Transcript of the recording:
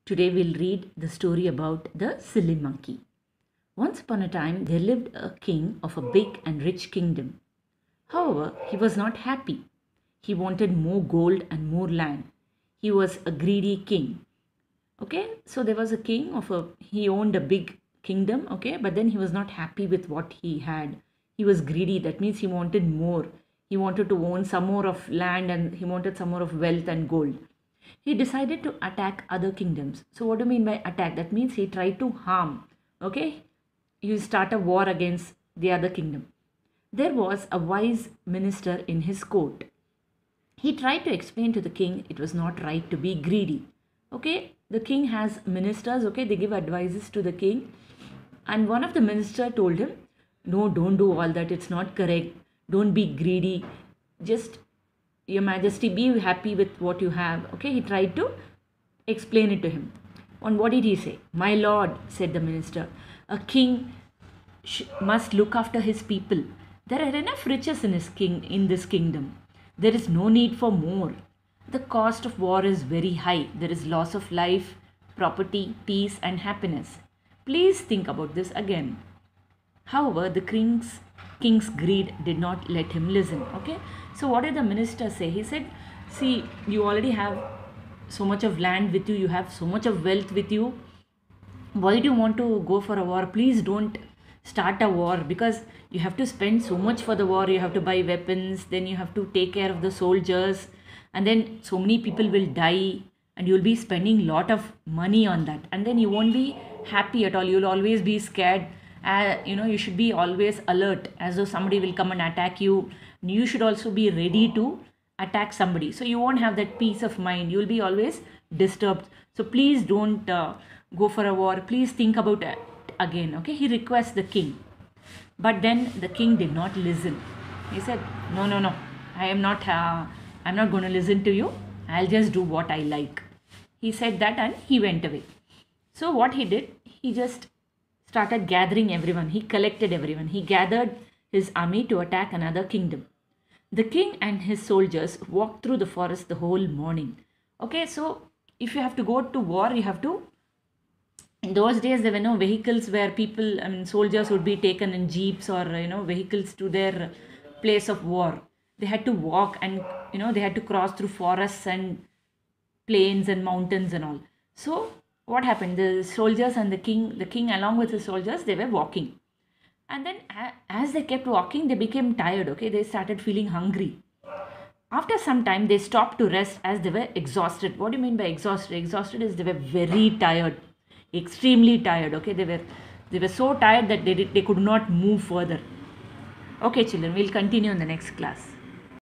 Today we'll read the story about the silly monkey. Once upon a time there lived a king of a big and rich kingdom. However, he was not happy. He wanted more gold and more land. He was a greedy king. Okay, so there was a king of a he owned a big kingdom, okay, but then he was not happy with what he had. He was greedy, that means he wanted more. He wanted to own some more of land and he wanted some more of wealth and gold. He decided to attack other kingdoms. So what do you mean by attack? That means he tried to harm. Okay, you start a war against the other kingdom. There was a wise minister in his court. He tried to explain to the king it was not right to be greedy. Okay, the king has ministers, okay, they give advices to the king, and one of the minister told him, no, don't do all that, it's not correct, don't be greedy, just your majesty be happy with what you have. Okay, he tried to explain it to him. And what did he say? My lord, said the minister, a king must look after his people. There are enough riches in this kingdom. There is no need for more. The cost of war is very high. There is loss of life, property, peace, and happiness. Please think about this again. However, the king's greed did not let him listen. Okay, so what did the minister say? He said, see, you already have so much of land with you, you have so much of wealth with you. Why do you want to go for a war? Please don't start a war, because you have to spend so much for the war. You have to buy weapons, then you have to take care of the soldiers, and then so many people will die, and you'll be spending lot of money on that, and then you won't be happy at all. You'll always be scared. You should be always alert, as though somebody will come and attack you. You should also be ready to attack somebody, so you won't have that peace of mind. You'll be always disturbed. So please don't go for a war. Please think about it again. Okay, he requests the king, but then the king did not listen. He said, no, I'm not going to listen to you. I'll just do what I like. He said that and he went away. So what he did, he just started gathering everyone. He collected everyone. He gathered his army to attack another kingdom. The king and his soldiers walked through the forest the whole morning. Okay, so if you have to go to war, you have to. In those days, there were no vehicles where soldiers would be taken in jeeps or vehicles to their place of war. They had to walk, and they had to cross through forests and plains and mountains and all. So what happened? The soldiers and the king along with the soldiers, they were walking. And then as they kept walking, they became tired, okay? They started feeling hungry. After some time, they stopped to rest as they were exhausted. What do you mean by exhausted? Exhausted is they were very tired, extremely tired, okay? They were so tired that they could not move further. Okay, children, we'll continue in the next class.